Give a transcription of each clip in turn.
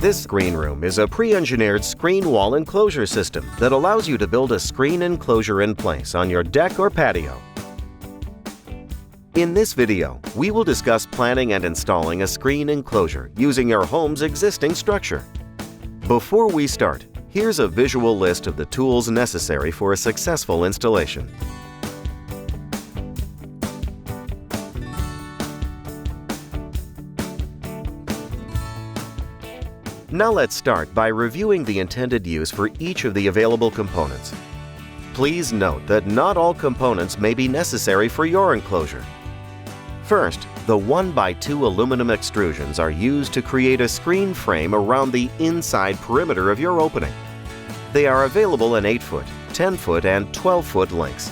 This screen room is a pre-engineered screen wall enclosure system that allows you to build a screen enclosure in place on your deck or patio. In this video, we will discuss planning and installing a screen enclosure using your home's existing structure. Before we start, here's a visual list of the tools necessary for a successful installation. Now let's start by reviewing the intended use for each of the available components. Please note that not all components may be necessary for your enclosure. First, the 1x2 aluminum extrusions are used to create a screen frame around the inside perimeter of your opening. They are available in 8-foot, 10-foot, and 12-foot lengths.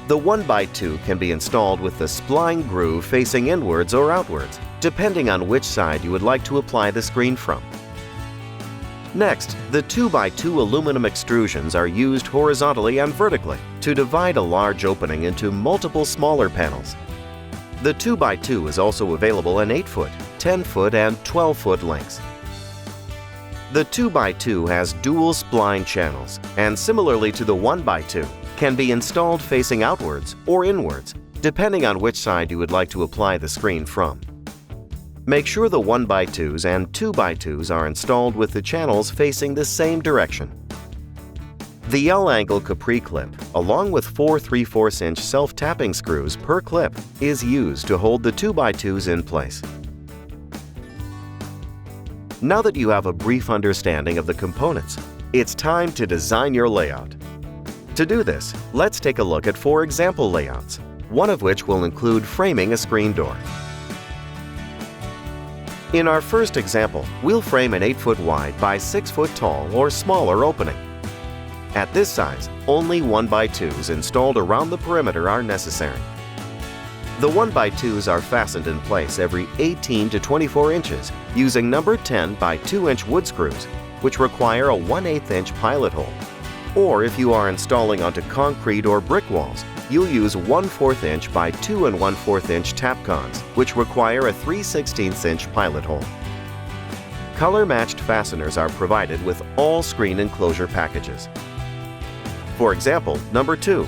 The 1x2 can be installed with the spline groove facing inwards or outwards, depending on which side you would like to apply the screen from. Next, the 2x2 aluminum extrusions are used horizontally and vertically to divide a large opening into multiple smaller panels. The 2x2 is also available in 8-foot, 10-foot, and 12-foot lengths. The 2x2 has dual spline channels and, similarly to the 1x2, can be installed facing outwards or inwards, depending on which side you would like to apply the screen from. Make sure the 1x2s and 2x2s are installed with the channels facing the same direction. The L-angle Capri clip, along with 4 3/4-inch self-tapping screws per clip, is used to hold the 2x2s in place. Now that you have a brief understanding of the components, it's time to design your layout. To do this, let's take a look at 4 example layouts, one of which will include framing a screen door. In our first example, we'll frame an 8-foot wide by 6-foot tall or smaller opening. At this size, only 1x2s installed around the perimeter are necessary. The 1x2s are fastened in place every 18 to 24 inches using number 10 by 2-inch wood screws, which require a 1/8-inch pilot hole. Or if you are installing onto concrete or brick walls, you'll use 1/4-inch by 2 1/4-inch tapcons, which require a 3/16-inch pilot hole. Color-matched fasteners are provided with all screen enclosure packages. For example, number 2.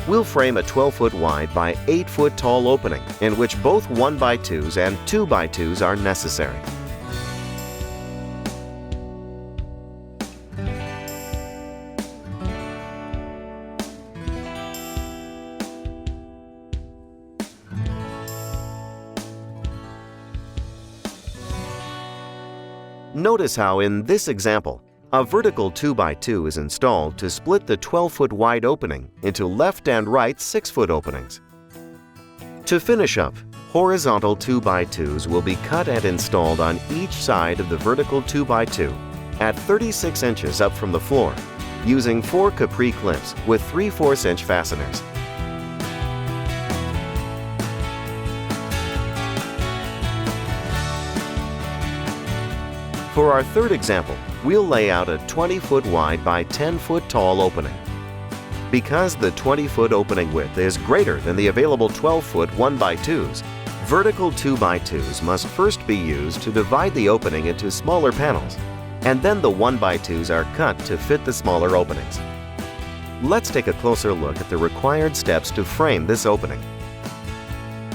We'll frame a 12-foot wide by 8-foot tall opening in which both 1x2s and 2x2s are necessary. Notice how in this example, a vertical 2x2 is installed to split the 12-foot wide opening into left and right 6-foot openings. To finish up, horizontal 2x2s will be cut and installed on each side of the vertical 2x2 at 36 inches up from the floor, using 4 Capri clips with 3/4-inch fasteners. For our third example, we'll lay out a 20-foot wide by 10-foot tall opening. Because the 20-foot opening width is greater than the available 12-foot 1x2s, vertical 2x2s must first be used to divide the opening into smaller panels, and then the 1x2s are cut to fit the smaller openings. Let's take a closer look at the required steps to frame this opening.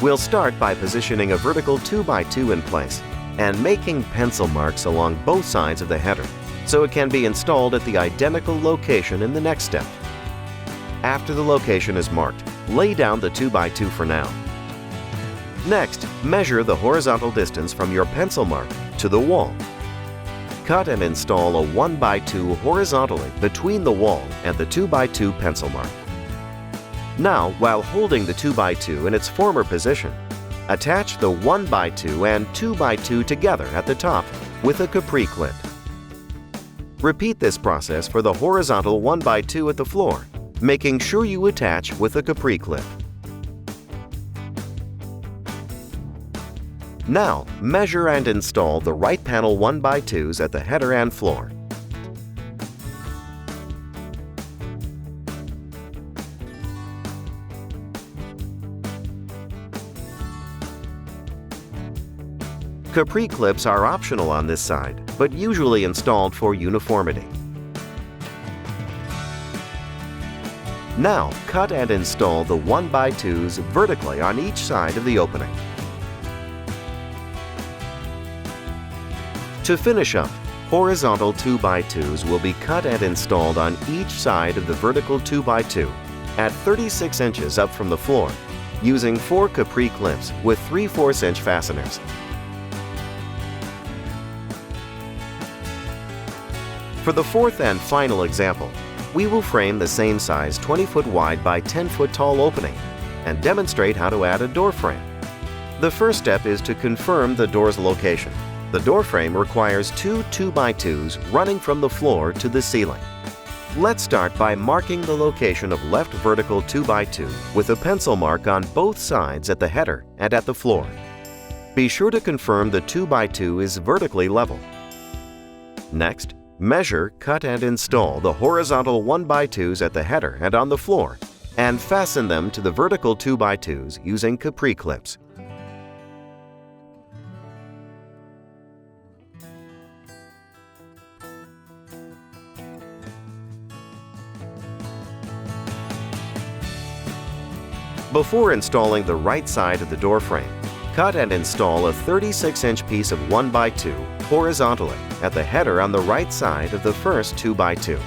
We'll start by positioning a vertical 2x2 in place and making pencil marks along both sides of the header so it can be installed at the identical location in the next step. After the location is marked, lay down the 2x2 for now. Next, measure the horizontal distance from your pencil mark to the wall. Cut and install a 1x2 horizontally between the wall and the 2x2 pencil mark. Now, while holding the 2x2 in its former position, attach the 1x2 and 2x2 together at the top with a Capri clip. Repeat this process for the horizontal 1x2 at the floor, making sure you attach with a Capri clip. Now, measure and install the right panel 1x2s at the header and floor. Capri clips are optional on this side, but usually installed for uniformity. Now, cut and install the 1x2s vertically on each side of the opening. To finish up, horizontal 2x2s will be cut and installed on each side of the vertical 2x2 at 36 inches up from the floor, using 4 Capri clips with 3/4 inch fasteners. For the fourth and final example, we will frame the same size 20-foot wide by 10-foot tall opening and demonstrate how to add a door frame. The first step is to confirm the door's location. The door frame requires 2 2x2s running from the floor to the ceiling. Let's start by marking the location of left vertical 2x2 with a pencil mark on both sides at the header and at the floor. Be sure to confirm the 2x2 is vertically level. Next, measure, cut and install the horizontal 1x2s at the header and on the floor, and fasten them to the vertical 2x2s using Capri clips. Before installing the right side of the door frame, cut and install a 36-inch piece of 1x2 horizontally at the header on the right side of the first 2x2.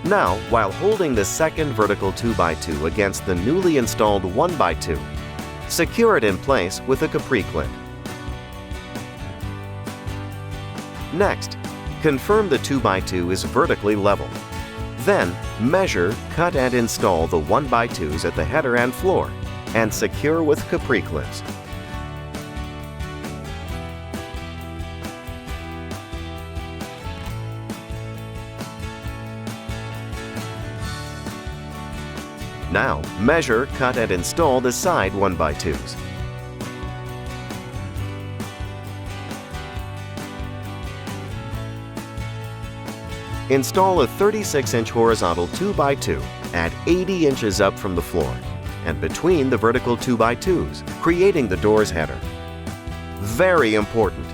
Now, while holding the second vertical 2x2 against the newly installed 1x2, secure it in place with a Capri clip. Next, confirm the 2x2 is vertically level. Then, measure, cut and install the 1x2s at the header and floor and secure with Capri clips. Now, measure, cut and install the side 1x2s. Install a 36-inch horizontal 2x2 at 80 inches up from the floor and between the vertical 2x2s, creating the door's header. Very important!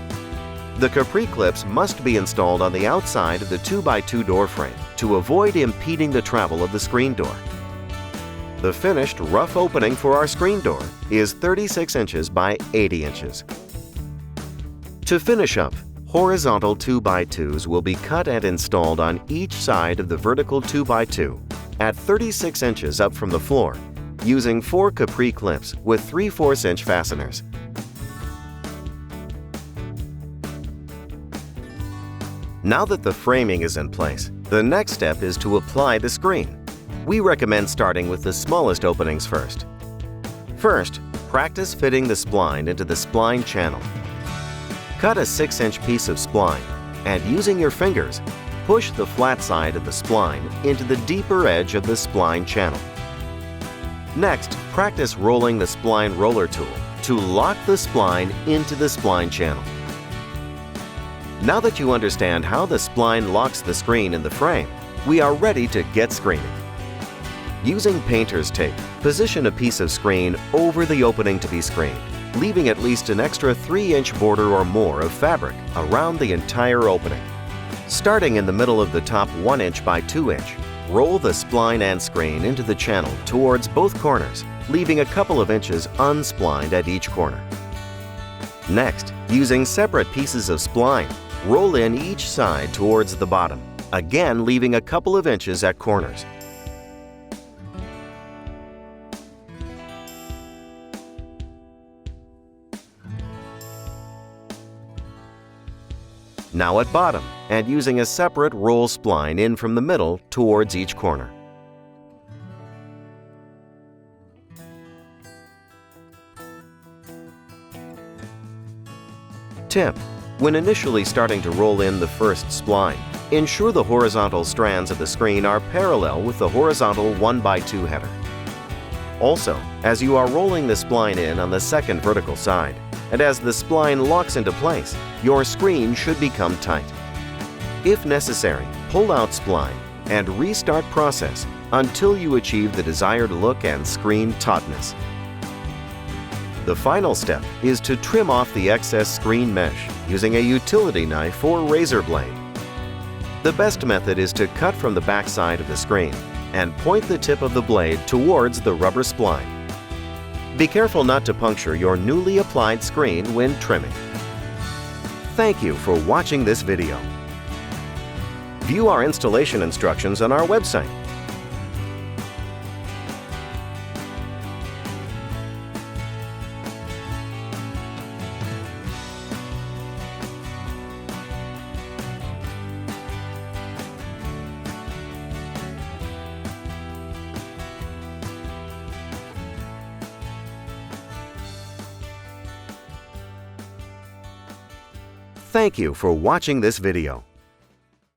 The Capri clips must be installed on the outside of the 2x2 door frame to avoid impeding the travel of the screen door. The finished rough opening for our screen door is 36 inches by 80 inches. To finish up, horizontal 2x2s will be cut and installed on each side of the vertical 2x2 at 36 inches up from the floor, using 4 Capri clips with 3/4 inch fasteners. Now that the framing is in place, the next step is to apply the screen. We recommend starting with the smallest openings first. First, practice fitting the spline into the spline channel. Cut a 6-inch piece of spline and, using your fingers, push the flat side of the spline into the deeper edge of the spline channel. Next, practice rolling the spline roller tool to lock the spline into the spline channel. Now that you understand how the spline locks the screen in the frame, we are ready to get screening. Using painter's tape, position a piece of screen over the opening to be screened, leaving at least an extra 3-inch border or more of fabric around the entire opening. Starting in the middle of the top 1-inch by 2-inch, roll the spline and screen into the channel towards both corners, leaving a couple of inches unsplined at each corner. Next, using separate pieces of spline, roll in each side towards the bottom, again leaving a couple of inches at corners. Now at bottom, and using a separate roll spline in from the middle towards each corner. Tip: when initially starting to roll in the first spline, ensure the horizontal strands of the screen are parallel with the horizontal 1x2 header. Also, as you are rolling the spline in on the second vertical side, and as the spline locks into place, your screen should become tight. If necessary, pull out spline and restart process until you achieve the desired look and screen tautness. The final step is to trim off the excess screen mesh using a utility knife or razor blade. The best method is to cut from the back side of the screen and point the tip of the blade towards the rubber spline. Be careful not to puncture your newly applied screen when trimming. Thank you for watching this video. View our installation instructions on our website. Thank you for watching this video.